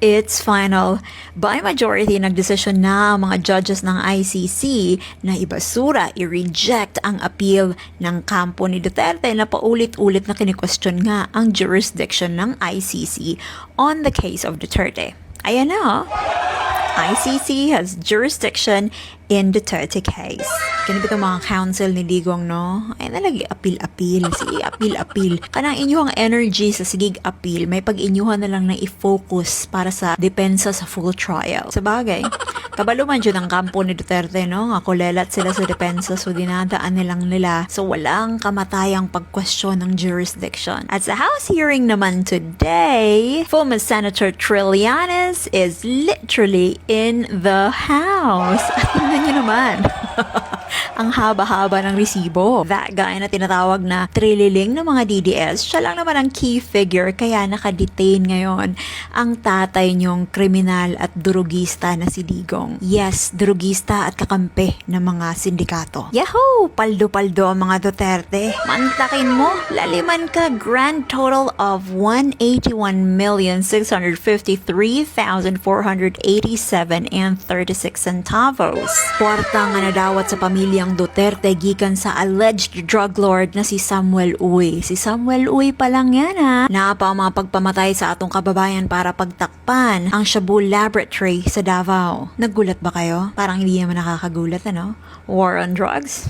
It's final. By majority, nagdesisyon na ang mga judges ng ICC na ibasura, i-reject ang appeal ng kampo ni Duterte na paulit-ulit na kini-question nga ang jurisdiction ng ICC on the case of Duterte. Ayan na, ICC has jurisdiction in Duterte case. Kinabit ang mga counsel ni Digong, no? Ay nalagi, appeal-appeal. Sige, appeal-appeal. Kanang inyong energy sa sigig appeal, may pag-inyuhan na lang na i-focus para sa depensa sa full trial. Sa bagay, kabalo man dyan ang kampo ni Duterte, no? Nga kulelat sila sa depensa, so dinadaan nilang nila. So walang kamatayang pag-question ng jurisdiction. At sa House hearing naman today, former Senator Trillanes is literally in the House. Tingnan niyo naman. Ang haba-haba ng resibo. That guy na tinatawag na trililing ng mga DDS, siya lang naman ang key figure kaya nakadetain ngayon ang tatay niyong kriminal at durugista na si Digong. Yes, durugista at kakampi ng mga sindikato. Yahoo! Paldo-paldo ang mga Duterte. Mantakin mo, laliman ka, grand total of 181,653,487 and 36 centavos. Kwarta nga nadawat sa pamilyang Duterte gikan sa alleged drug lord na si Samuel Uy. Si Samuel Uy pa lang yan, ha? Naapa ang mga pagpamatay sa atong kababayan para pagtakpan ang Shabu Laboratory sa Davao. Naggulat ba kayo? Parang hindi naman nakakagulat, ano? War on drugs?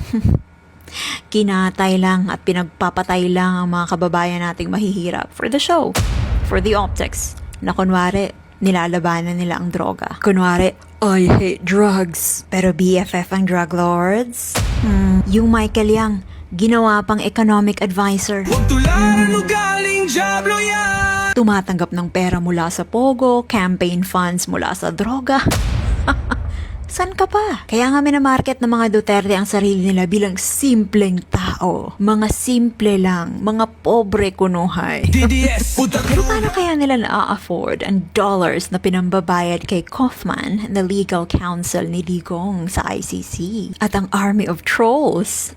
Kinatay lang at pinagpapatay lang ang mga kababayan nating mahihirap for the show, for the optics, na kunwari nilalabanan nila ang droga. Kunwari, I hate drugs. Pero BFF ang drug lords? Yung Michael Yang, ginawa pang economic advisor. Tumatanggap ng pera mula sa Pogo, campaign funds mula sa droga. San ka pa? Kaya nga minamarket ng mga Duterte ang sarili nila bilang simpleng tao. Mga simple lang, mga pobre kunuhay. Pero paano kaya nila na-afford ang dollars na pinambabayad kay Kaufman, the legal counsel ni Digong sa ICC? At ang army of trolls,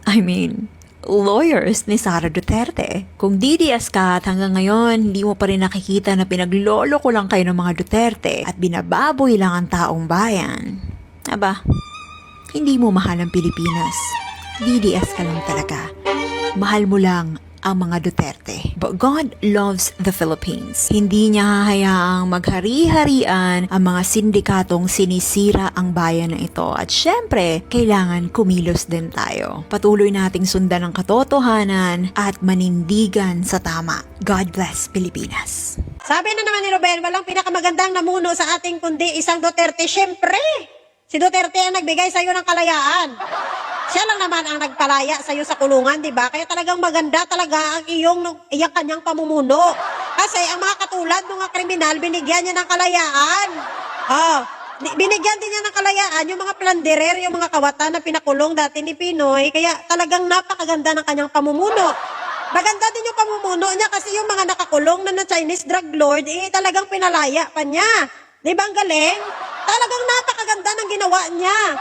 lawyers ni Sara Duterte. Kung DDS ka at hanggang ngayon hindi mo pa rin nakikita na pinaglolo ko lang kayo ng mga Duterte at binababoy lang ang taong bayan, aba, hindi mo mahal ang Pilipinas. DDS ka lang talaga. Mahal mo lang ang mga Duterte. But God loves the Philippines. Hindi niya hahayaang maghari-harian ang mga sindikatong sinisira ang bayan na ito. At syempre, kailangan kumilos din tayo. Patuloy nating sundan ang katotohanan at manindigan sa tama. God bless Pilipinas. Sabi na naman ni Ruben, walang pinakamagandang namuno sa ating kundi isang Duterte. Syempre, si Duterte ang nagbigay sa iyo ng kalayaan. Siya lang naman ang nagpalaya sa iyo sa kulungan, di ba? Kaya talagang maganda talaga ang iyong kanyang pamumuno. Kasi ang mga katulad ng mga kriminal, binigyan niya ng kalayaan. Binigyan din niya ng kalayaan yung mga planderer, yung mga kawatan na pinakulong dati ni Pinoy. Kaya talagang napakaganda ng kanyang pamumuno. Maganda din yung pamumuno niya kasi yung mga nakakulong na Chinese drug lord, talagang pinalaya pa niya. Di ba ang galing? Talagang napakaganda ng ginawa niya.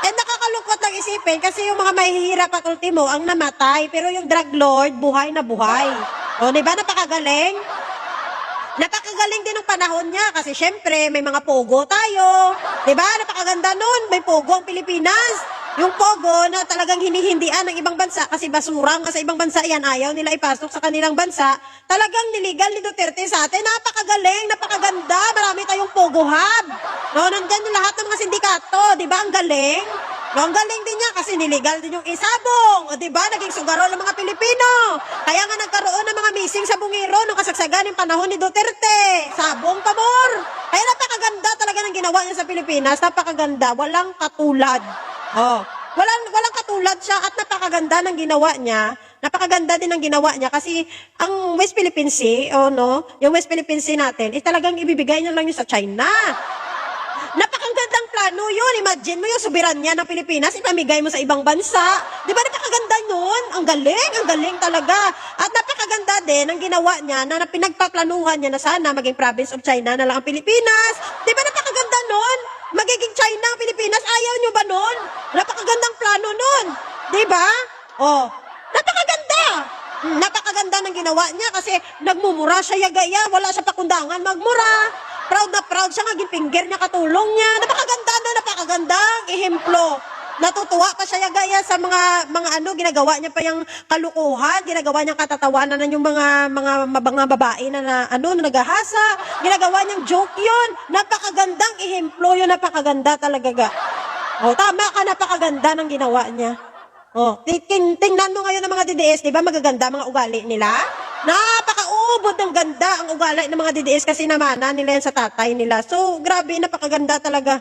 Nakakalungkot lang isipin kasi yung mga mahihirap at ultimo ang namatay. Pero yung drug lord, buhay na buhay. O, di ba? Napakagaling. Napakagaling din ng panahon niya kasi syempre may mga pogo tayo. Di ba? Napakaganda nun. May pogo ang Pilipinas. Yung pogo na talagang hinihindian ng ibang bansa kasi basura nga sa ibang bansa yan, ayaw nila ipasok sa kanilang bansa. Talagang niligal ni Duterte sa atin. Napakagaling, napakaganda. Marami tayong pogo hub. No, nandyan yung lahat ng mga sindikato. Di ba? Ang galing. No, ang galing din niya kasi niligal din yung isabong. O, di ba? Naging sugarol ng mga Pilipino. Kaya nga nagkaroon ng mga missing sa bungiro nung kasagsagan ng panahon ni Duterte. Sabong pamor. Kaya napakaganda talaga ng ginawa niya sa Pilipinas. Napakaganda. Walang katulad. Walang katulad siya at napakaganda ng ginawa niya. Napakaganda din ng ginawa niya kasi ang West Philippine Sea, yung West Philippine Sea natin, talagang ibibigay niya lang yun sa China. Napakagandang plano yun. Imagine mo yung soberanya ng Pilipinas, ipamigay mo sa ibang bansa. Di ba napakaganda nun? Ang galing talaga. At napakaganda din ang ginawa niya na pinagpaplanuhan niya na sana maging province of China na lang ang Pilipinas. Di ba napakaganda nun? Magiging China ang Pilipinas, ayaw nyo ba nun? Napakagandang plano nun. Di ba? Napakaganda. Napakaganda ng ginawa niya kasi nagmumura siya yagaya, wala siya pakundangan magmura. Proud na proud siya nga gipinggir niya katulong niya. Napakaganda no, napakagandang ehemplo. Natutuwa pa siya gaya sa mga ano ginagawa niya pa yung kalukuhan, ginagawa niya katatawanan ng yung mga babae na ano nagahasa, ginagawa niyang joke 'yon. Napakagandang ehemplo 'yon, napakaganda talaga ga. Oh, tama ka, napakaganda ng ginawa niya. Oh, tingnan mo ngayon ng mga DDS, 'di ba? Magaganda mga ugali nila. Napakaubod ng ganda ang ugali ng mga DDS kasi namana nila yan sa tatay nila. So, grabe, napakaganda talaga.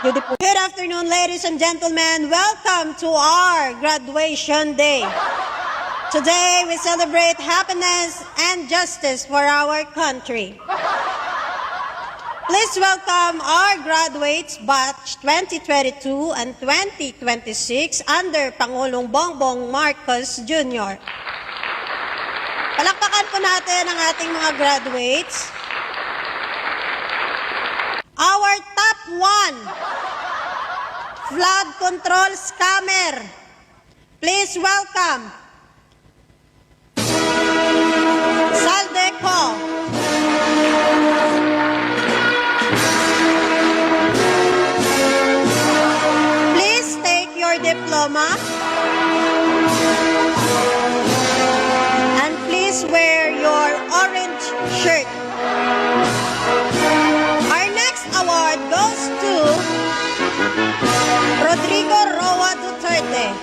Beautiful. Good afternoon, ladies and gentlemen. Welcome to our graduation day. Today, we celebrate happiness and justice for our country. Please welcome our graduates batch 2022 and 2026 under Pangulong Bongbong Marcos Jr. Palakpakan po natin ang ating mga graduates. Our top 1 flood control scammer. Please welcome Saldeco. Please take your diploma. Wear your orange shirt. Our next award goes to Rodrigo Roa Duterte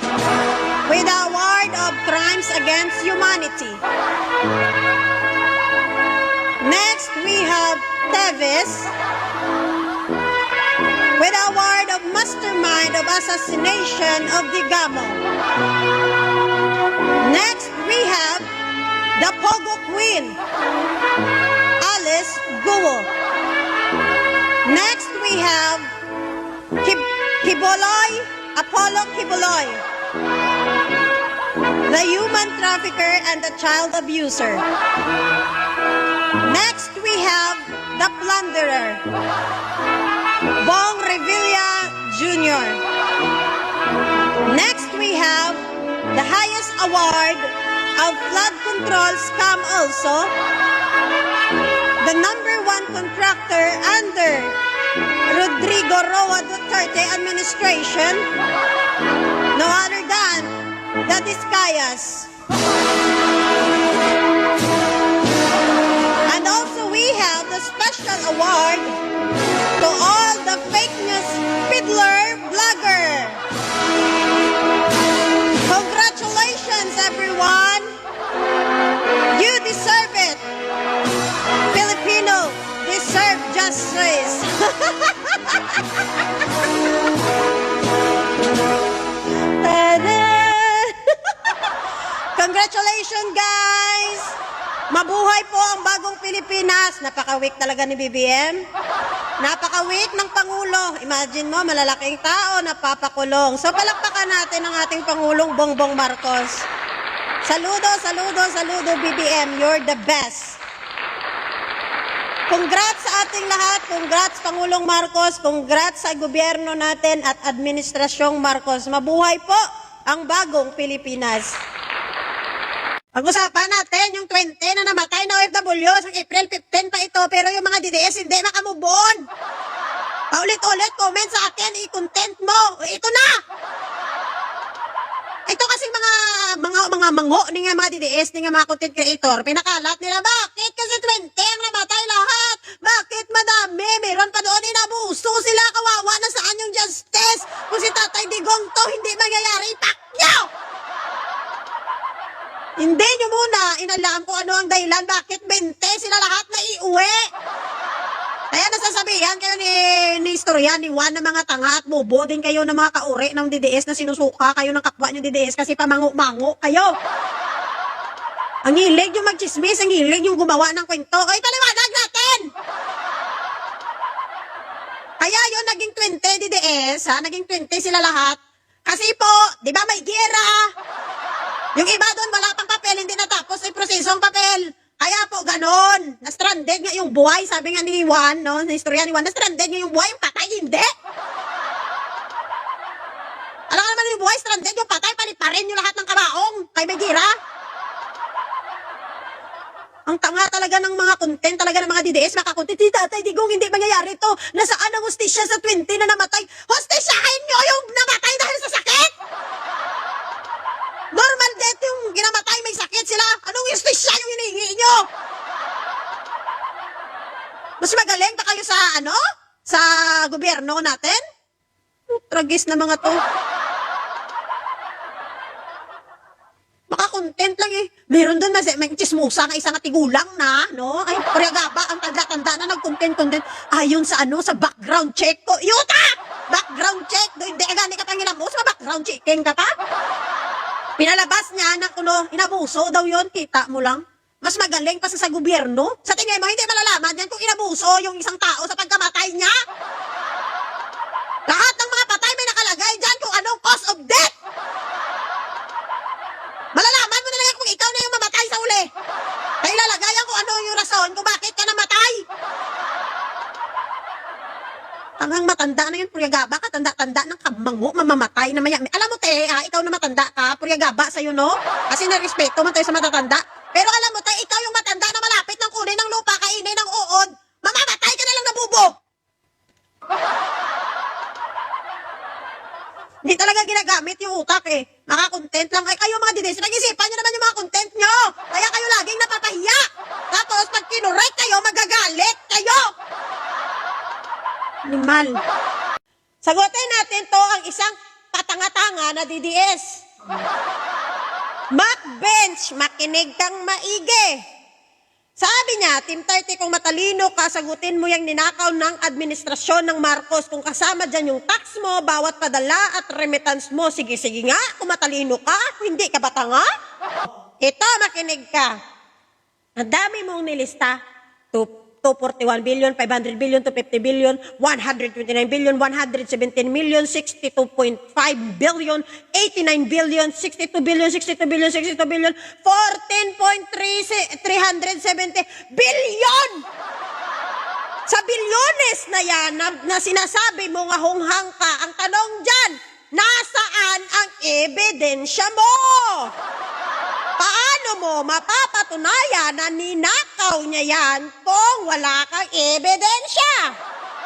with the award of Crimes Against Humanity. Next, we have Teves with the award of Mastermind of Assassination of Digamo. Next, we have the Pogo Queen, Alice Guo. Next, we have Kiboloy, Apollo Kiboloy, the human trafficker and the child abuser. Next, we have the plunderer, Bong Revilla Jr. Next, we have the highest award of flood control scam also, the #1 contractor under Rodrigo Roa Duterte administration, no other than the Discayas. And also we have the special award to all the fake news peddler vlogger. Congratulations, everyone! You deserve it! Filipino deserve justice! Congratulations, guys! Mabuhay po ang bagong Pilipinas! Napaka-weak talaga ni BBM. Napaka-weak ng Pangulo. Imagine mo, malalaking tao, napapakulong. So, palakpakan natin ang ating Pangulong Bongbong Marcos. Saludo, saludo, saludo, BBM. You're the best. Congrats sa ating lahat. Congrats, Pangulong Marcos. Congrats sa gobyerno natin at Administrasyong Marcos. Mabuhay po ang bagong Pilipinas. Pag-usapan natin yung 20 na namatay na OFW sa April 15 pa ito, pero yung mga DDS hindi makamove on. Paulit-ulit comment sa akin, i-content mo. Ito na! Ito kasi mga mango ni nga mga DDS, ni nga mga content creator, pinakalat nila, bakit kasi 20 ang namatay lahat? Bakit madami? Meron pa doon inabuso sila, kawawa na saan yung justice? Kung si Tatay Digong to, hindi mangyayari, pakyaw! Hindi nyo muna inalam kung ano ang dahilan, bakit 20 sila lahat na iuwi. Kaya nasasabihan kayo ni istorya, ni Juan na mga tanga at bobo din kayo ng mga kauri ng DDS na sinusuka kayo ng kapwa nyo DDS kasi pamango-mango kayo. Ang hilig yung magchismis, ang hilig yung gumawa ng kwento. Ay, paliwanag natin! Kaya yun, naging 20 DDS, ha? Naging 20 sila lahat. Kasi po, di ba may gera? Yung iba doon, wala pang papel, hindi natapos yung prosesong papel. Kaya po, ganon. Na-stranded nga yung buhay, sabi nga ni Juan, no? Na istorya ni Juan, na-stranded nga yung buhay, yung patay, hindi. Alam ka naman yung buhay, stranded, yung patay, palit pa rin yung lahat ng kabaong. Kay may gira. Ang tanga talaga ng mga content, talaga ng mga DDS, makakontent. Di tatay, digong, hindi mangyayari to. Nasaan ang hostisya sa 20 na namatay? Hostisyahin nyo yung namatay dahil sa sakit! Normal death yung ginamatay, may sakit sila. Anong hostisya yung hinihingi nyo? Mas magaling pa kayo sa, sa gobyerno natin? Tragis na mga to. Makakontent lang eh. Meron doon may chismosa nga isang tigulang na, no? Ay, paryagaba, ang tanda-tanda na nag-content. Ayon sa sa background check ko. Yuta! Background check. Hindi, gani ka pang inabuso, background checking ka pa? Pinalabas niya na inabuso daw yon, kita mo lang. Mas magaling pa sa gobyerno. Sa tingin mo, hindi malalaman yan kung inabuso yung isang tao sa pagkamatay niya. Lahat ng mga patay may nakalagay dyan kung anong cause of death. Malalaman mo na lang kung ikaw na yung mamatay sa uli. Kaya ilalagayan kung ano yung rason kung bakit ka namatay. Tangang matanda na yun, puryagaba ka, tanda-tanda ng kamango, mamamatay na maya. Alam mo, ikaw na matanda ka, puryagaba sa'yo, no? Kasi narespeto man tayo sa matatanda. Pero alam mo, ikaw yung matanda na malapit ng kunin ng lupa, kainin ng uod, mamamatay ka na lang na bubo. Hindi talaga ginagamit yung utak eh. Makakontent lang. Ay, kayo mga dinis, nag-isipan nyo naman yung mga content nyo. Kaya kayo laging napapahiya. Tapos pag kinurek kayo, magagalit kayo. Animal. Sagutin natin to ang isang patanga-tanga na DDS. Backbench, makinig kang maigi. Sabi niya, Team 30, kung matalino ka, sagutin mo yung ninakaw ng administrasyon ng Marcos. Kung kasama dyan yung tax mo, bawat padala at remittance mo. Sige, sige nga, kung matalino ka, hindi ka ba tanga? Ito, makinig ka. Ang dami mong nilista. 241 billion, 500 billion, 250 billion, 129 billion, 117 million, 62.5 billion, 89 billion, 62 billion, 62 billion, 62 billion, 14.370 billion! Sa bilyones na yan na sinasabi mo nga hunghang ka, ang tanong dyan, nasaan ang ebidensya mo? Paano mo mapapatunayan na ninakaw niya yan kung wala kang ebidensya?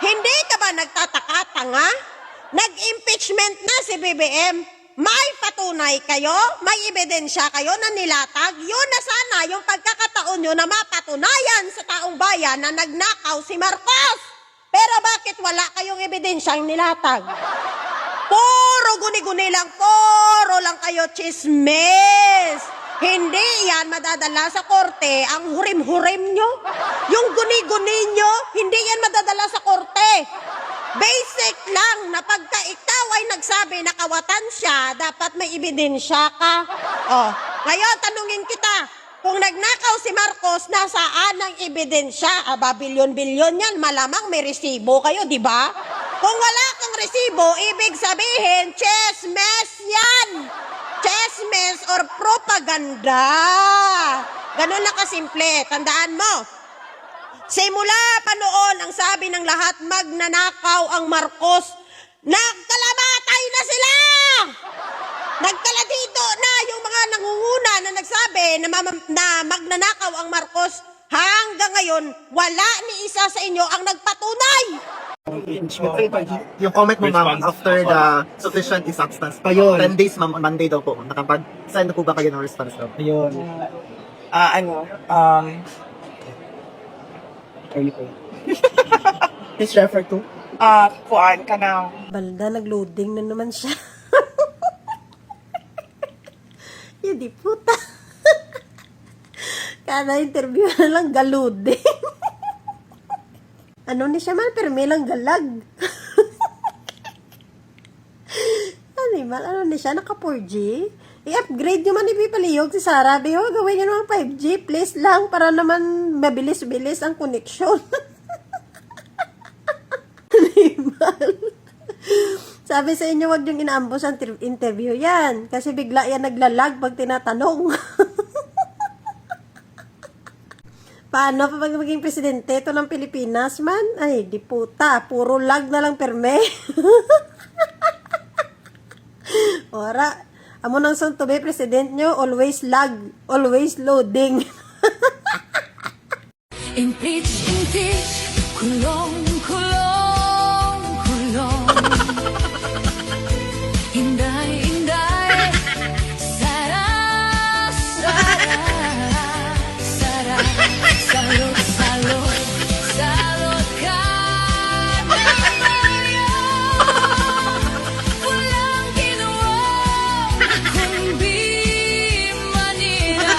Hindi ka ba nagtataka, tanga? Nag-impeachment na si BBM. May patunay kayo? May ebidensya kayo na nilatag? Yun na sana yung pagkakataon nyo na mapatunayan sa taong bayan na nagnakaw si Marcos. Pero bakit wala kayong ebidensyang nilatag? Puro guni-guni lang, puro lang kayo chismis. Hindi yan madadala sa korte ang hurim-hurim nyo. Yung guni-guni nyo, hindi yan madadala sa korte. Basic lang na pagka ikaw ay nagsabi na kawatan siya, dapat may ebidensya ka. Ngayon, tanungin kita, kung nagnakaw si Marcos, nasaan ang ebidensya? Aba, bilyon-bilyon yan, malamang may resibo kayo, di ba? Kung wala kang resibo, ibig sabihin, chismes yan. Chismes or propaganda. Ganun lang kasimple. Tandaan mo. Simula pa noon, ang sabi ng lahat, magnanakaw ang Marcos. Nagkalamatay na sila! Nagkaladito na yung mga nangunguna na nagsabi na magnanakaw ang Marcos. Hanggang ngayon, wala ni isa sa inyo ang nagpatunay. Yung comment mo, ma'am, after the sufficient is substance. Ayun. 10 days, ma'am, on Monday daw po. Nakapag-send na po ba kayo ng response daw? Ayun. Please refer to? Kuan ka ng Balda, nag-loading na naman siya. Hindi puta. Kada interview na lang galuding. Ano ni siya man, pero may lang galag. Animal, ano ni siya, naka 4G? I-upgrade nyo man ipipaliyog si Sarah. Biho, gawin nyo naman 5G, please lang, para naman mabilis-bilis ang connection. Animal. Sabi sa inyo, wag yung inaambos ang interview yan. Kasi bigla yan naglalag pag tinatanong. Paano pa pag maging presidente ito ng Pilipinas man? Ay, di puta. Puro lag na lang perme. Ora, amo nang son to be president nyo, always lag, always loading. Impeach, impeach, kulong, kulong, kulong. Inday, inday, sara, sara, sara, salud, salud, salud ka na ngayon. Walang ginawa, kundi manira.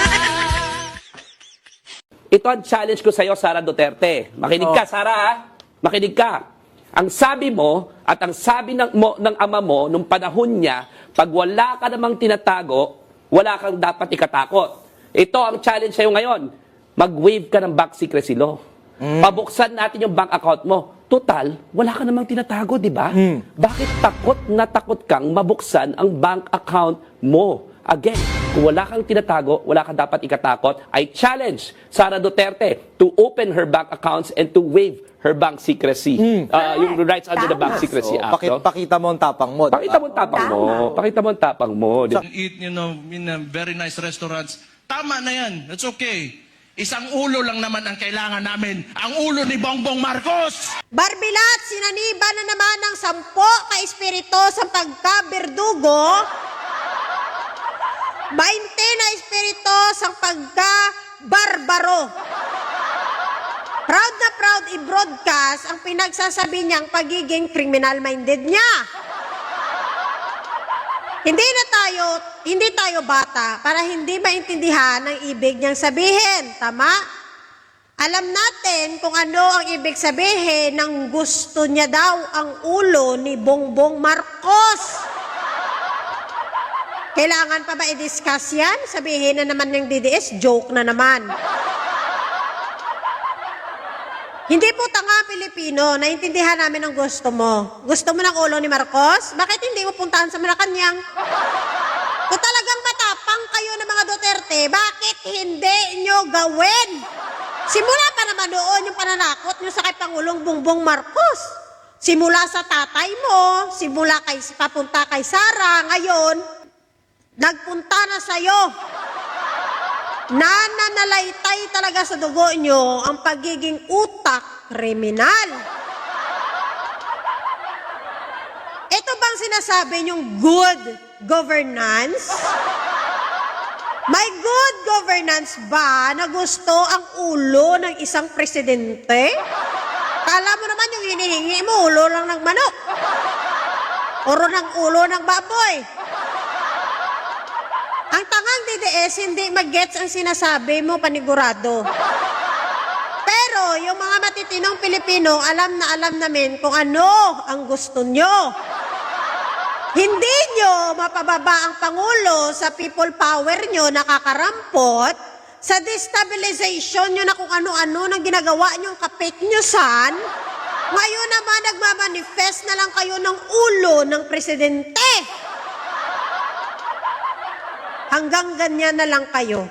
Ito ang challenge ko sa iyo, Sara Duterte. Makinig ka, Sara, ha? Makinig ka. Ang sabi mo at ang sabi ng ama mo nung panahon niya, pag wala ka namang tinatago, wala kang dapat ikatakot. Ito ang challenge sa iyo ngayon. Mag-waive ka ng bank secrecy law. Pabuksan natin yung bank account mo. Total, wala ka namang tinatago, di ba? Bakit takot na takot kang mabuksan ang bank account mo? Again, kung wala kang tinatago, wala kang dapat ikatakot. I challenge Sara Duterte to open her bank accounts and to waive her bank secrecy. Yung rights under the Bank Secrecy Act. No? Pakita mo ang tapang mo. Pakita mo ang tapang mo. Pakita mo ang tapang mo. Eat, in very nice restaurants. Tama na yan. That's okay. Isang ulo lang naman ang kailangan namin. Ang ulo ni Bongbong Marcos! Barbilat, sinaniba na naman ng 10 ka-espiritu sa pagka-berdugo, 20 na espiritu sa pagka-barbaro. Proud na proud i-broadcast ang pinagsasabi niyang pagiging criminal-minded niya. Hindi tayo bata para hindi maintindihan ang ibig niyang sabihin. Tama? Alam natin kung ano ang ibig sabihin ng gusto niya daw ang ulo ni Bongbong Marcos. Kailangan pa ba i-discuss yan? Sabihin na naman ng DDS, joke na naman. Hindi po tanga Pilipino, naintindihan namin ang gusto mo. Gusto mo ng ulo ni Marcos? Bakit hindi mo puntahan sa Malacanang? Kung talagang matapang kayo ng mga Duterte, bakit hindi nyo gawin? Simula pa naman doon yung pananakot nyo sa kay Pangulong Bongbong Marcos. Simula sa tatay mo, simula papunta kay Sara, ngayon, nagpunta na sa'yo. Nananalaytay talaga sa dugo nyo ang pagiging utak kriminal. Ito bang sinasabi nyong good governance? May good governance ba na gusto ang ulo ng isang presidente? Kala mo naman yung hinihingi mo, ulo lang ng manok. Ng ulo ng baboy. Ang tangang DDS, hindi mag-gets ang sinasabi mo, panigurado. Pero yung mga matitinong Pilipino, alam na alam namin kung ano ang gusto nyo. Hindi nyo mapababa ang Pangulo sa people power nyo nakakarampot, sa destabilization nyo na kung ano-ano nang ginagawa nyong kapit nyo san, ngayon naman nagmamanifest na lang kayo ng ulo ng presidente. Hanggang ganyan na lang kayo.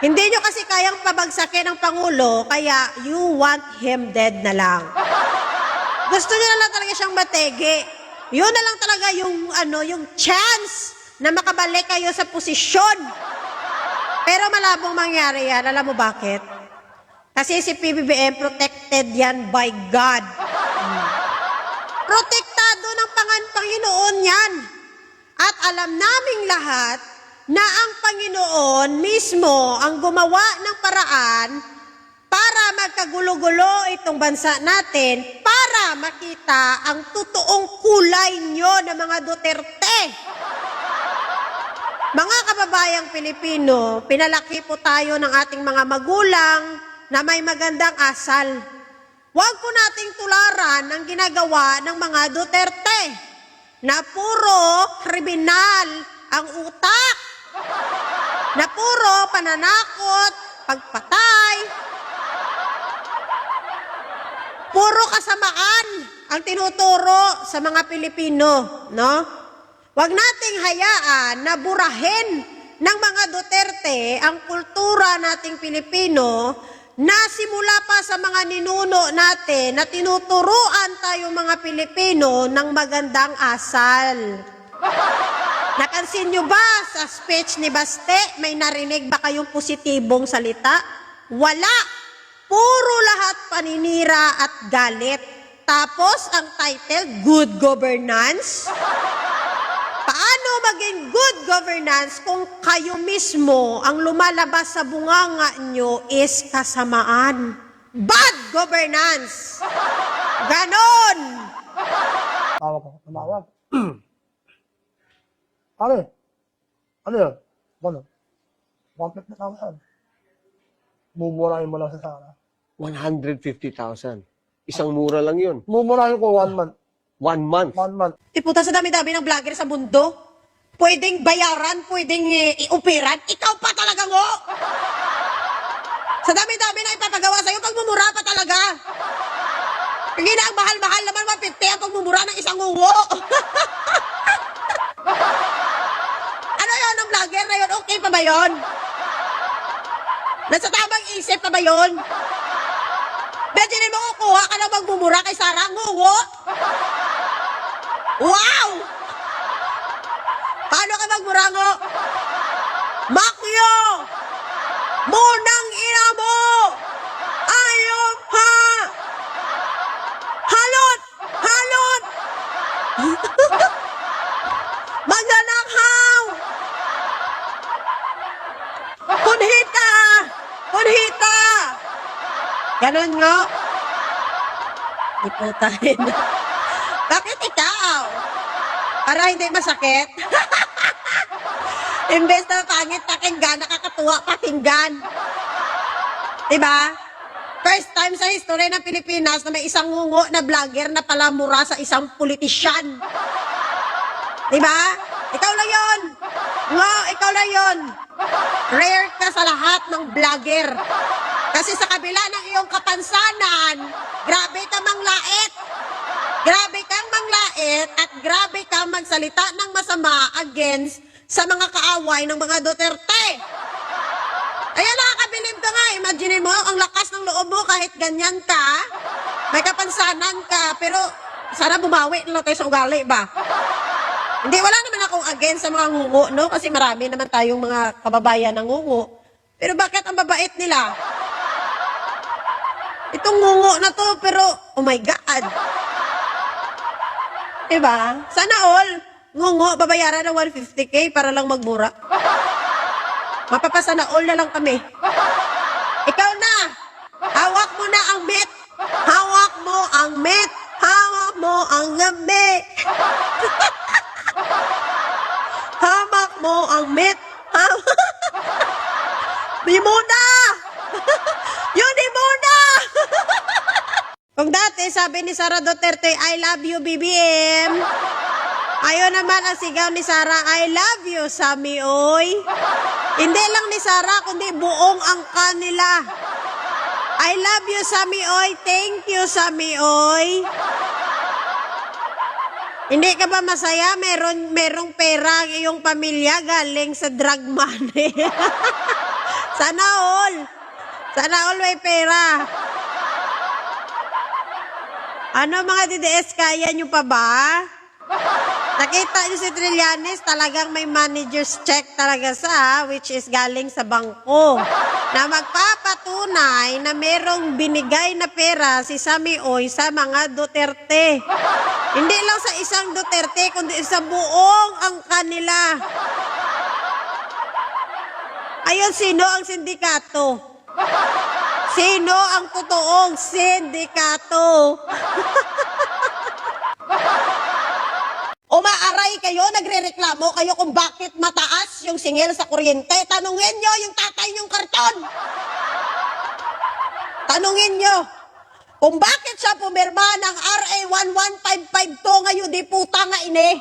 Hindi nyo kasi kayang pabagsakin ang Pangulo, kaya you want him dead na lang. Gusto nyo na lang talaga siyang matege. Yun na lang talaga yung chance na makabalik kayo sa posisyon. Pero malabong mangyari yan. Alam mo bakit? Kasi si PBBM protected yan by God. Protektado ng Panginoon yan. At alam naming lahat na ang Panginoon mismo ang gumawa ng paraan para magkagulo-gulo itong bansa natin, para makita ang totoong kulay nyo ng mga Duterte. Mga kababayang Pilipino, pinalaki po tayo ng ating mga magulang na may magandang asal. Huwag po nating tularan ang ginagawa ng mga Duterte na puro kriminal ang utak, na puro pananakot, pagpatay, puro kasamaan ang tinuturo sa mga Pilipino, no? Huwag nating hayaan na burahin ng mga Duterte ang kultura nating Pilipino na simula pa sa mga ninuno natin na tinuturuan tayo mga Pilipino ng magandang asal. Napansin nyo ba sa speech ni Baste, may narinig ba kayong positibong salita? Wala. Puro lahat paninira at galit. Tapos ang title, Good Governance. Paano maging good governance kung kayo mismo ang lumalabas sa bunganga nyo is kasamaan? Bad governance. Ganon. Tawag ako, tumawag. Ano? Ano yun? Ano? Complete na tama yan. Mumurahin mo lang sa Sara. 150,000. Isang mura lang yun. Mumurahin ko 1 month. 1 month. 1 month. Iputa sa dami-dami ng vlogger sa mundo. Pwedeng bayaran, pwedeng iupiran. Ikaw pa talaga mo. Sa dami-dami na ipapagawa sa'yo, pagmumura pa talaga. Hindi na ang mahal-mahal naman, 150 ang pagmumura ng isang ungo. Ano yun ang vlogger na yun? Okay pa ba yun? Nasa tamang isip pa ba yun? Imagine mo kukuha ka na magmumura kay Sarah ang ungo. Wow! Paano ka magmurango? Makyo! Munang ina mo! Ayop ha! Halot! Halot! Magnanakaw! Kunhita! Kunhita! Ganon nga. Iputahin. Bakit ikaw? Para hindi masakit? Imbes na pangit pakinggan, nakakatuwa pakinggan. Diba? First time sa history ng Pilipinas na may isang ngungo na vlogger na palamura sa isang politisyan. Diba? Ikaw lang yun. Ngo, ikaw lang yun. Rare ka sa lahat ng vlogger. Kasi sa kabila ng iyong kapansanan, grabe ka manglait. Grabe kang manglait at grabe kang magsalita ng masama against sa mga kaaway ng mga Duterte. Ayan, nakakabilib ka nga. Imagine mo, ang lakas ng loob mo kahit ganyan ka, may kapansanan ka, pero sana bumawi na lang tayo sa ugali ba? Hindi, wala naman akong against sa mga ngungo, no? Kasi marami naman tayong mga kababayan ng ngungo. Pero bakit ang babait nila? Itong ngungo na to, pero, oh my God. Diba? Sana all, ngungo, babayaran ng 150K para lang magmura. Mapapasana all na lang kami. Ikaw na, hawak mo na ang met. Hawak mo ang met. Hawak mo ang gabi. Hawak mo ang met. Dimona! Yung Dimona! Kung dati, sabi ni Sara Duterte, I love you, BBM. Ayaw naman ang sigaw ni Sara, I love you, Sami Oy. Hindi lang ni Sara, kundi buong ang kanila. I love you, Sami Oy. Thank you, Sami Oy. Hindi ka ba masaya? Merong pera ang iyong pamilya galing sa drug money. Sana all. Sana all may pera. Ano mga DDS, kaya nyo pa ba? Nakita niyo si Trillanes, talagang may manager's check talaga sa, which is galing sa bangko, na magpapatunay na merong binigay na pera si Sami Oy sa mga Duterte. Hindi lang sa isang Duterte, kundi sa buong ang kanila. Ayun, sino ang sindikato? Sino ang totoong sindikato? Umaaray kayo, nagre-reklamo kayo kung bakit mataas yung singil sa kuryente. Tanungin nyo yung tatay nyong karton. Tanungin nyo kung bakit siya pumirma ng RA 11552 ngayon di puta nga ini.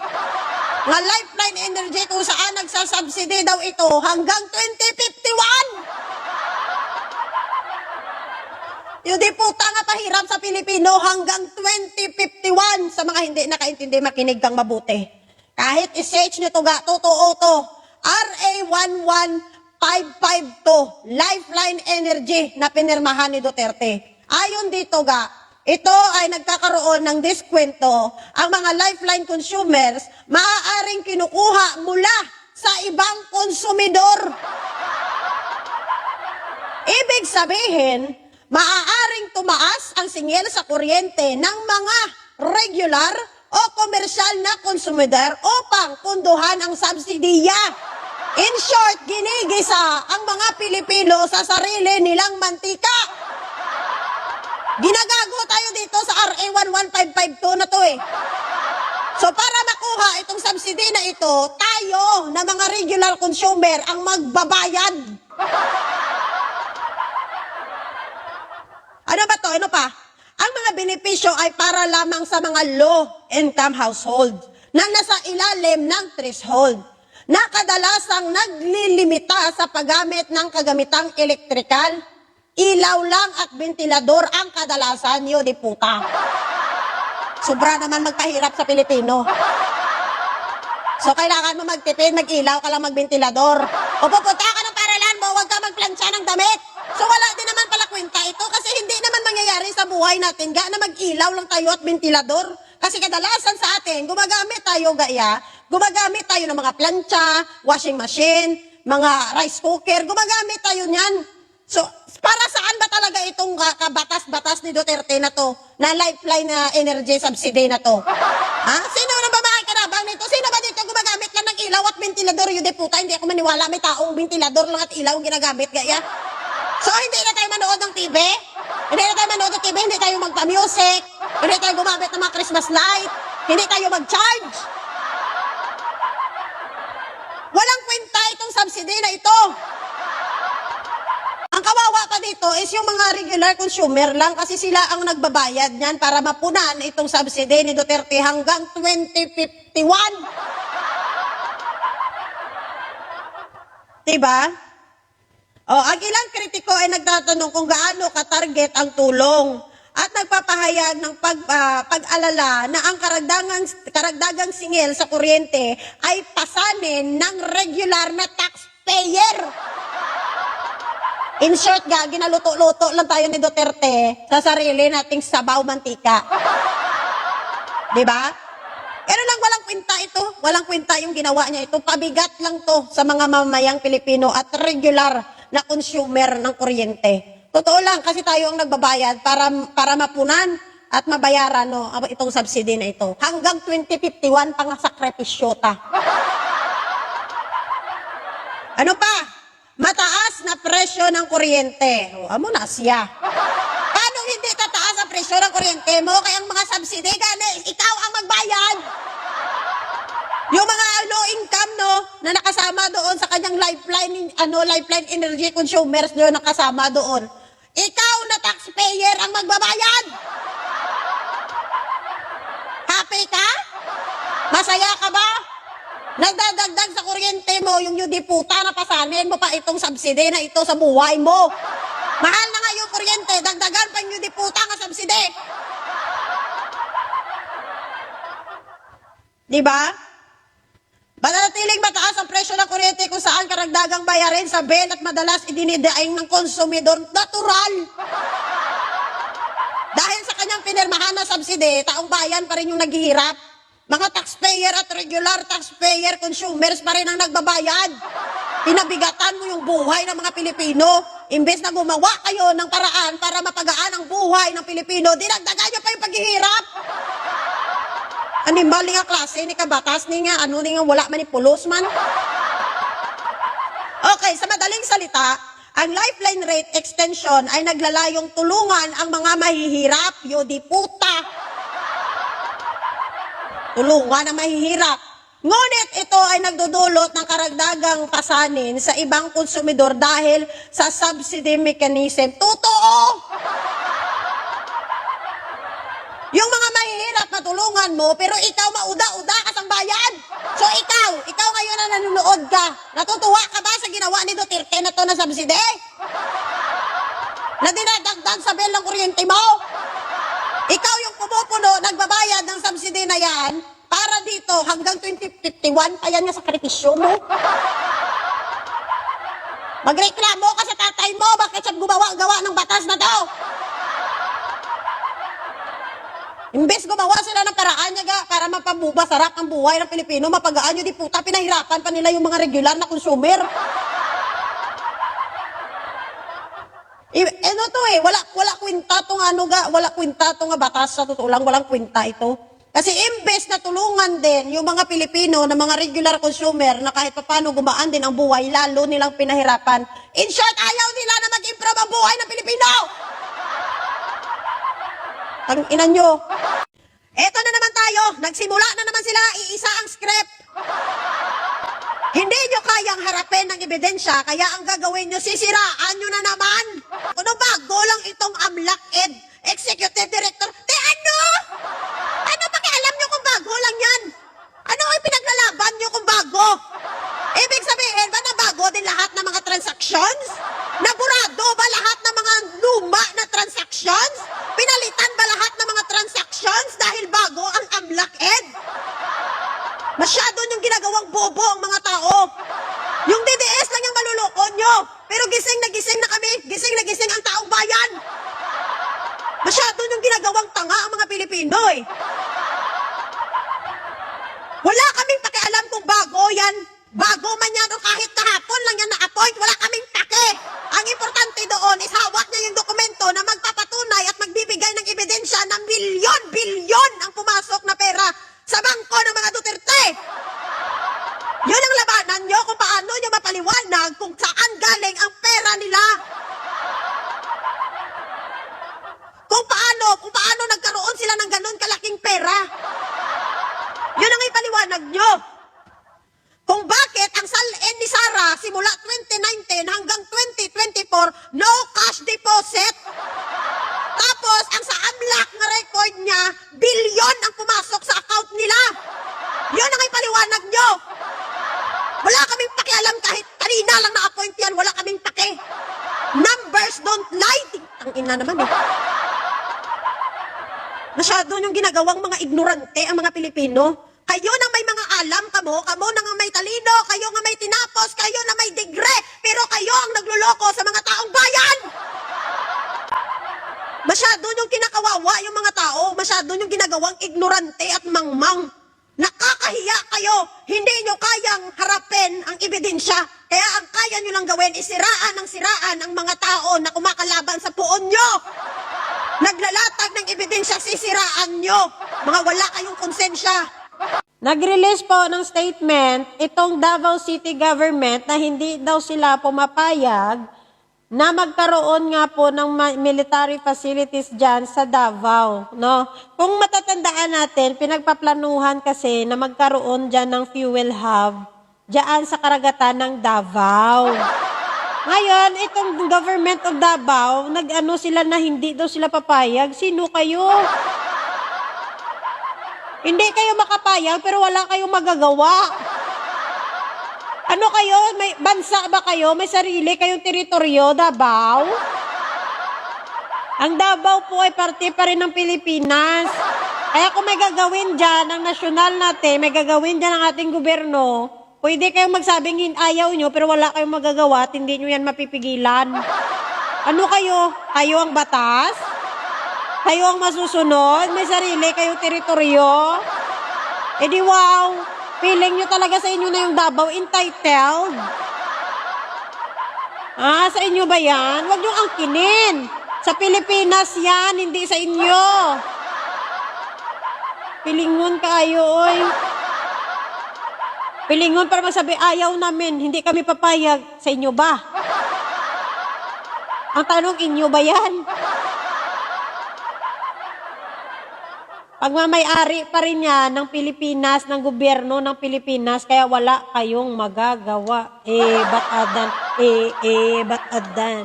Nga Lifeline Energy kung saan nagsasubsidy daw ito hanggang 2051. Yung di puta nga pahirap sa Pilipino hanggang 2051. Sa mga hindi nakaintindi, makinig kang mabuti. Kahit i-search nyo to ga, totoo to. RA 11552, Lifeline Energy na pinirmahan ni Duterte. Ayon dito ga, ito ay nagkakaroon ng diskwento. Ang mga Lifeline consumers maaaring kinukuha mula sa ibang konsumidor. Ibig sabihin, maaaring tumaas ang singil sa kuryente ng mga regular o komersyal na konsumidor upang punduhan ang subsidiya. In short, ginigisa ang mga Pilipino sa sarili nilang mantika. Ginagago tayo dito sa RA 11552 na to eh. So para makuha itong subsidy na ito, tayo na mga regular consumer ang magbabayad. Ano ba to? Ano pa? Ang mga benepisyo ay para lamang sa mga low-income household na nasa ilalim ng threshold na kadalasang naglilimita sa paggamit ng kagamitang elektrikal, ilaw lang at ventilador ang kadalasan nyo, di puta. Sobra naman magpahirap sa Pilipino. So kailangan mo magtipid, mag-ilaw ka lang, mag-ventilador. O pupunta ka ng paralan mo, huwag ka magplansya ng damit. So wala din naman pala kwenta ito kasi hindi naman mangyayari sa buhay natin ga na mag-ilaw lang tayo at ventilador. Kasi kadalasan sa atin, gumagamit tayo ng mga plancha, washing machine, mga rice cooker, gumagamit tayo niyan. So, para saan ba talaga itong kabatas-batas ni Duterte na to, na lifeline na energy subsidy na to? Ha? Sino na ba makikarabang nito? Sino ba dito gumagamit lang ng ilaw at ventilador? Yung deputa, hindi ako maniwala, may taong ventilador lang at ilaw ang ginagamit, gaya. So, hindi na tayo manood ng TV? Hindi na tayo manood ng TV, hindi tayo magpa-music, hindi tayo gumamit ng mga Christmas light, hindi tayo mag-charge. Walang kwenta itong subsidy na ito. Ang kawawa pa dito is yung mga regular consumer lang kasi sila ang nagbabayad niyan para mapunan itong subsidy ni Duterte hanggang 2051. Diba? O, ang ilang kritiko ay nagtatanong kung gaano ka-target ang tulong at nagpapahayag ng pag-alala na ang karagdagang singil sa kuryente ay pasanin ng regular na taxpayer. In short, ginaluto-luto lang tayo ni Duterte sa sarili nating sabaw mantika. Diba? Pero lang walang kwenta ito. Walang kwenta yung ginawa niya ito. Pabigat lang to sa mga mamayang Pilipino at regular na consumer ng kuryente. Totoo lang, kasi tayo ang nagbabayad para mapunan at mabayaran itong subsidy na ito. Hanggang 2051 pang sakripisyo ta. Ano pa? Mataas na presyo ng kuryente. O, amo na siya. Paano hindi tataas ang presyo ng kuryente mo? Kaya ang mga subsidy, ikaw ang magbayad. Yung mga low income, na nakasama doon sa kanyang lifeline energy consumers na nakasama doon. Ikaw na taxpayer ang magbabayad. Happy ka? Masaya ka ba? Nagdadagdag sa kuryente mo yung puta na pasanin mo pa itong subsidy na ito sa buhay mo. Mahal na nga yung kuryente, dagdagan pa yung puta nga subsidy. Diba? Mananatiling mataas ang presyo ng kuryente kung saan karagdagang bayarin sa bill at madalas idinidaing ng konsumidor natural. Dahil sa kanyang pinirmahan na subsidy, taong bayan pa rin yung naghihirap. Mga taxpayer at regular taxpayer consumers pa rin ang nagbabayad. Pinabigatan mo yung buhay ng mga Pilipino. Imbes na gumawa kayo ng paraan para mapagaan ang buhay ng Pilipino, dinagdagan nyo pa yung paghihirap. Animal nga klase, ni kabatas, ni nga wala man ni pulos man. Okay, sa madaling salita, ang lifeline rate extension ay naglalayong tulungan ang mga mahihirap, yodi puta. Tulungan ang mahihirap. Ngunit ito ay nagdudulot ng karagdagang pasanin sa ibang konsumidor dahil sa subsidy mechanism. Totoo! Yung mga mahihirap matulungan mo, pero ikaw mauda-uda ka sang bayan. So ikaw ngayon na nanonood ka, natutuwa ka ba sa ginawa ni Duterte na to na subsidy? Na dinadagdag sa bill ng kuryente mo? Ikaw yung pumupuno, nagbabayad ng subsidy na yan, para dito hanggang 2051, ayan nga sa sakripisyo mo. Magreklamo ka sa tatay mo, bakit siya gawa ng batas na to? Imbes gumawa sila ng paraan niya para mapabubasarap ang buhay ng Pilipino, mapagaan nyo di puta, pinahirapan pa nila yung mga regular na consumer. to eh. Wala kwenta tong ano ga, wala kwenta tong nga batas sa totoo lang, walang kwenta ito. Kasi imbes na tulungan din yung mga Pilipino na mga regular consumer na kahit paano gumaan din ang buhay, lalo nilang pinahirapan. In short, ayaw nila na mag-improve ang buhay ng Pilipino! Ang ina nyo. Eto na naman tayo. Nagsimula na naman sila. Iisa ang script. Hindi nyo kayang harapin ng ebidensya, kaya ang gagawin nyo, sisiraan nyo na naman. Ano bago lang itong AMLAC-ed Executive Director? Ano? Ano pakialam nyo kung bago lang yan? Ano ay pinaglalaban nyo kung bago? Ibig sabihin ba na bago din lahat ng mga transactions? Naburado ba lahat ng mga luma na transactions? Pinalitan ba lahat ng mga transactions dahil bago ang AMLAC-ed? Masyado yung ginagawang bobo ang mga tao. Yung DDS lang yung maluloko nyo. Pero gising na kami. Gising na gising ang taong bayan. Masyado yung ginagawang tanga ang mga Pilipino eh. Wala kaming pakialam kung bago yan. Bago man yan o kahit kahapon lang yan na-appoint. Wala kaming pake. Ang importante doon is hawak niya yung dokumento na magpapatunay at magbibigay ng ebidensya na bilyon ang pumasok na pera sa bangko ng mga Duterte. Yun ang labanan nyo kung paano nyo mapaliwanag kung saan galing ang pera nila. Kung paano nagkaroon sila ng ganun kalaking pera. Yun ang ipaliwanag nyo. Kung bakit ang salin ni Sara simula 2019 hanggang 2024, no cash deposit. Tapos, ang sa AMLAC na record niya, bilyon ang pumasok sa account nila. Yun ang ipaliwanag nyo. Wala kaming pakialam kahit kanina lang na-appoint yan, wala kaming pake. Numbers don't lie. Ang ina naman eh. Masyado yung ginagawang mga ignorante ang mga Pilipino. Kayo na may mga alam kamo na nga may talino, kayo nga may tinapos, kayo na may degree, pero kayo ang nagluloko sa mga taong bayan. Masyado yung kinakawawa yung mga tao, masyado yung ginagawang ignorante at mangmang. Nakakahiya kayo, hindi nyo kayang harapin ang ebidensya. Kaya ang kaya nyo lang gawin is siraan ang mga tao na kumakalaban sa puon nyo. Naglalatag ng ebidensya, sisiraan nyo. Mga wala kayong konsensya. Nag-release po ng statement itong Davao City Government na hindi daw sila pumapayag na magkaroon nga po ng military facilities dyan sa Davao. No? Kung matatandaan natin, pinagpaplanuhan kasi na magkaroon dyan ng fuel hub dyan sa karagatan ng Davao. Ngayon, itong government of Davao, nag-ano sila na hindi daw sila papayag. Sino kayo? Hindi kayo makapayag pero wala kayong magagawa. Ano kayo? May bansa ba kayo? May sarili kayong teritoryo, Davao? Ang Davao po ay parte pa rin ng Pilipinas. Kaya kung may gagawin dyan, ang nasyonal natin, may gagawin dyan ang ating gobyerno, pwede kayong magsabing ayaw nyo pero wala kayong magagawa at hindi nyo yan mapipigilan. Ano kayo? Kayo ang batas? Kayo ang masusunod? May sarili kayong teritoryo? Eh di wow! Feeling nyo talaga sa inyo na yung Davao entitled? Sa inyo ba yan? Huwag nyo angkinin. Sa Pilipinas yan, hindi sa inyo. Pilingon kayo, oy. Pilingon para masabi, ayaw namin, hindi kami papayag. Sa inyo ba? Ang tanong, inyo ba yan? Pagmamay-ari pa rin yan ng Pilipinas, ng gobyerno ng Pilipinas, kaya wala kayong magagawa. Ba't adan? Ba't adan?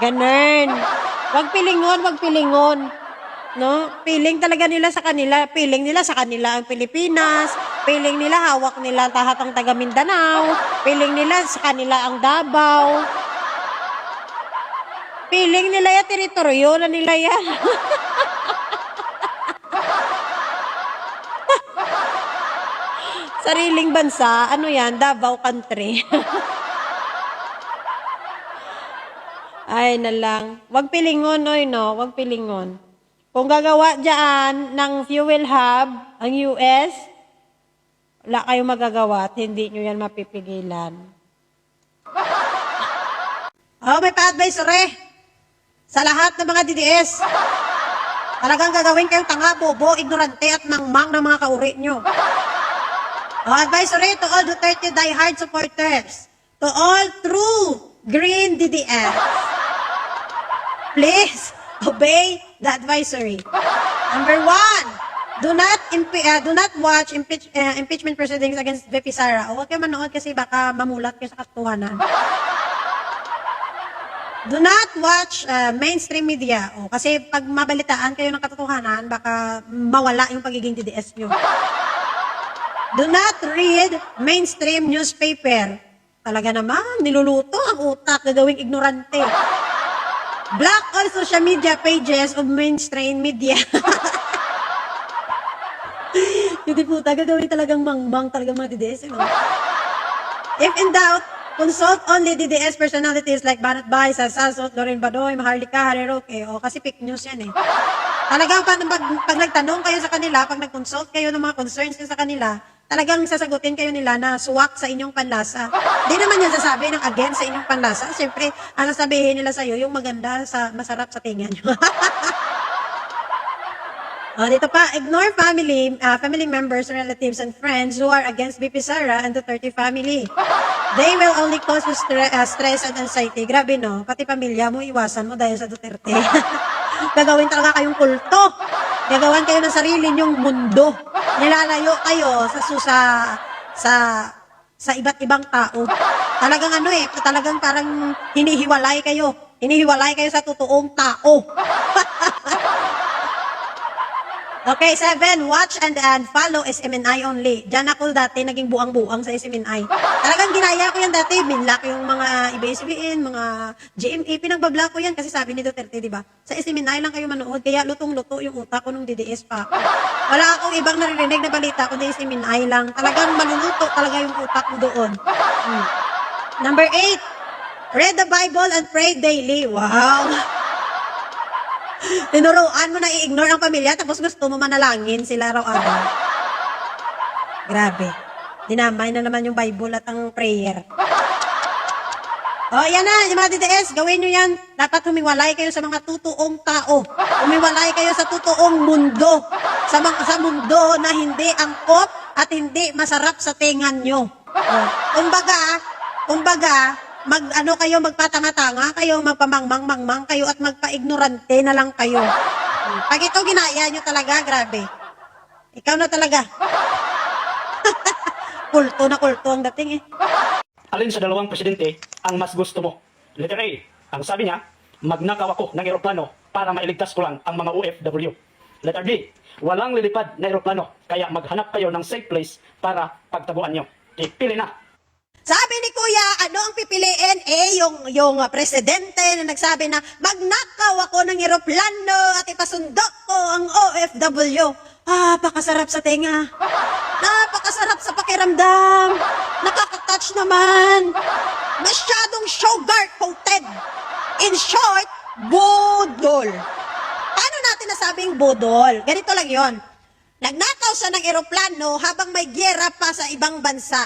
Ganun. Wag pilingon. No? Piling talaga nila sa kanila. Piling nila sa kanila ang Pilipinas. Piling nila hawak nila lahat ang taga Mindanao. Piling nila sa kanila ang Davao. Piling nila yung teritoryo na nila yan. Sariling bansa, ano yan, Davao country. Ay na lang. Wag pilingon, oy, no? Wag pilingon. Kung gagawa dyan ng fuel hub, ang US, wala kayong magagawa at hindi nyo yan mapipigilan. May pa-advisory. sa lahat ng mga DDS. Talagang gagawin kayong tanga, bobo, ignorante at mangmang ng mga kauri nyo. Advisory to all Duterte diehard supporters, to all true green DDS. Please obey the advisory. Number 1, do not watch impeachment proceedings against VP Sara. O huwag kayo manood kasi baka mamulat kayo sa katotohanan. Do not watch mainstream media. O, kasi pag mabalitaan kayo ng katotohanan, baka mawala yung pagiging DDS nyo. Do not read mainstream newspaper. Talaga naman, niluluto ang utak, gagawing ignorante. Block all social media pages of mainstream media. Hindi po, gagawin talagang mangmang, talagang mga DDS. You know? If in doubt, consult only DDS personalities like Banat Bay, Sasasot, Loren Badoy, Maharlika, Harry Roque. O, kasi fake news yan eh. Talagang pag nagtanong kayo sa kanila, pag nag-consult kayo ng mga concerns nyo sa kanila, talagang sasagutin kayo nila na suwak sa inyong panlasa. Di naman yan sasabi ng against sa inyong panlasa. Siyempre, ang sasabihin nila sa'yo, yung maganda, masarap sa tinga nyo. Dito pa, ignore family members, relatives, and friends who are against BP Sara and the 30 family. They will only cause you stress and anxiety. Grabe no, pati pamilya mo, iwasan mo dahil sa Duterte. Gagawin talaga kayong kulto. Gagawan kayo ng sarili nyong mundo. Nilalayo kayo sa iba't ibang tao. Talagang talagang parang hinihiwalay kayo. Hinihiwalay kayo sa totoong tao. Okay, 7, watch and follow SMNI only. Diyan ako dati, naging buang-buang sa SMNI. Talagang ginaya ko yan dati. Binlock yung mga IBSBN, mga GMA. Pinagbablock ko yan kasi sabi ni Duterte, di ba? Sa SMNI lang kayo manood. Kaya lutong-luto yung utak ko nung DDS pa ako. Wala akong ibang naririnig na balita kundi SMNI lang. Talagang maluluto talaga yung utak ko doon. Number 8, read the Bible and pray daily. Wow! Tinuruan mo na i-ignore ang pamilya tapos gusto mo manalangin sila araw-araw. Grabe. Dinamay na naman yung Bible at ang prayer. Yan na, yung mga DDS, gawin nyo yan. Dapat humiwalay kayo sa mga totoong tao. Humiwalay kayo sa totoong mundo. Sa mundo na hindi angkop at hindi masarap sa tingan nyo. Kumbaga, magpatanga-tanga kayo, magpamangmang-mangmang kayo at magpa-ignorante na lang kayo. Pag ito ginaya nyo talaga, grabe. Ikaw na talaga. Kulto na kulto ang dating eh. Alin sa dalawang presidente ang mas gusto mo? Letter A, ang sabi niya, magnakaw ako ng eroplano para mailigtas ko lang ang mga OFW. Letter B, walang lilipad na eroplano kaya maghanap kayo ng safe place para pagtaguan nyo. Ipili na. Sabi ni Kuya, ano ang pipiliin? Yung presidente na nagsabi na magnakaw ako ng eroplano at ipasundo ko ang OFW. Pakasarap sa tenga. Napakasarap sa pakiramdam. Nakaka-touch naman. Masyadong sugar-coated. In short, budol. Paano natin nasabing budol? Ganito lang yon. Nagnakaw siya ng eroplano habang may gyera pa sa ibang bansa.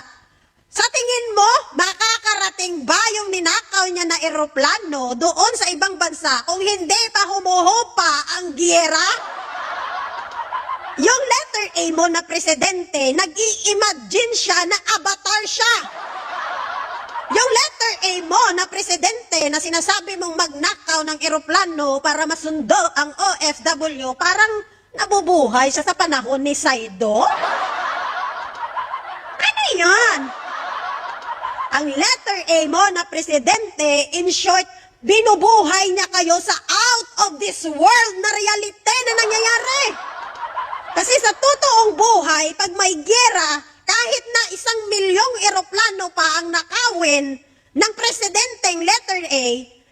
Sa tingin mo, makakarating ba yung ninakaw niya na eroplano doon sa ibang bansa kung hindi pa humuhupa ang gyera? Yung letter A mo na presidente, nag-i-imagine siya na avatar siya. Yung letter A mo na presidente na sinasabi mong magnakaw ng eroplano para masundo ang OFW, parang nabubuhay siya sa panahon ni Saido? Ano yan? Ang letter A mo na presidente, in short, binubuhay niya kayo sa out of this world na realite na nangyayari. Kasi sa totoong buhay, pag may gyera, kahit na 1 milyong eroplano pa ang nakawin ng presidenteng letter A,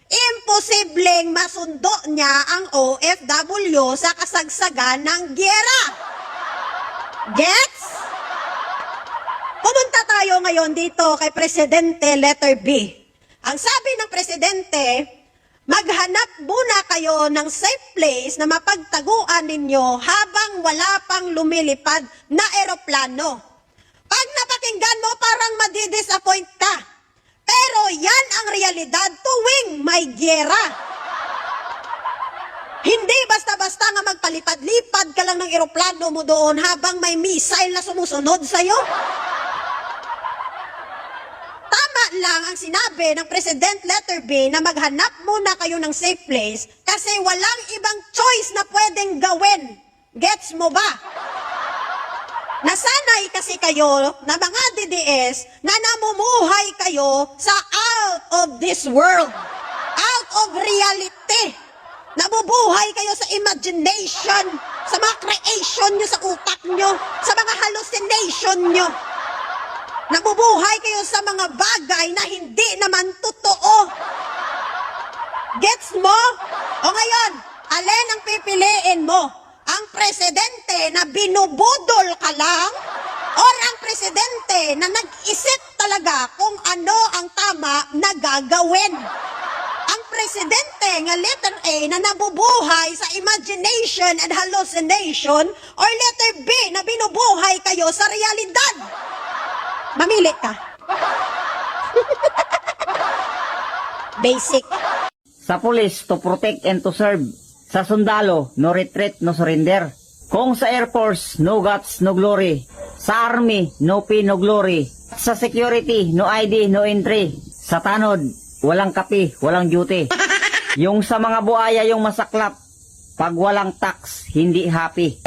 imposibleng masundo niya ang OFW sa kasagsagan ng gyera. Gets? Pumunta tayo ngayon dito kay Presidente letter B. Ang sabi ng Presidente, maghanap muna kayo ng safe place na mapagtaguan ninyo habang wala pang lumilipad na eroplano. Pag napakinggan mo, parang madidisappoint ka. Pero yan ang realidad tuwing may gyera. Hindi basta-basta nga magpalipad-lipad ka lang ng eroplano mo doon habang may missile na sumusunod sa'yo. Tama lang ang sinabi ng President Letter B na maghanap muna kayo ng safe place kasi walang ibang choice na pwedeng gawin. Gets mo ba? Nasanay kasi kayo na mga DDS na namumuhay kayo sa out of this world. Out of reality. Nabubuhay kayo sa imagination, sa mga creation nyo sa utak nyo, sa mga hallucination nyo. Nabubuhay kayo sa mga bagay na hindi naman totoo. Gets mo? O ngayon, alin ang pipiliin mo? Ang presidente na binubudol ka lang? Or ang presidente na nag-isip talaga kung ano ang tama na gagawin? Ang presidente nga letter A na nabubuhay sa imagination and hallucination or letter B na binubuhay kayo sa realidad? Mamili ka. Basic. Sa police, to protect and to serve. Sa sundalo, no retreat, no surrender. Kung sa Air Force, no guts, no glory. Sa Army, no pay, no glory. Sa security, no ID, no entry. Sa tanod, walang kape, walang duty. Yung sa mga buaya yung masaklap, pag walang tax, hindi happy.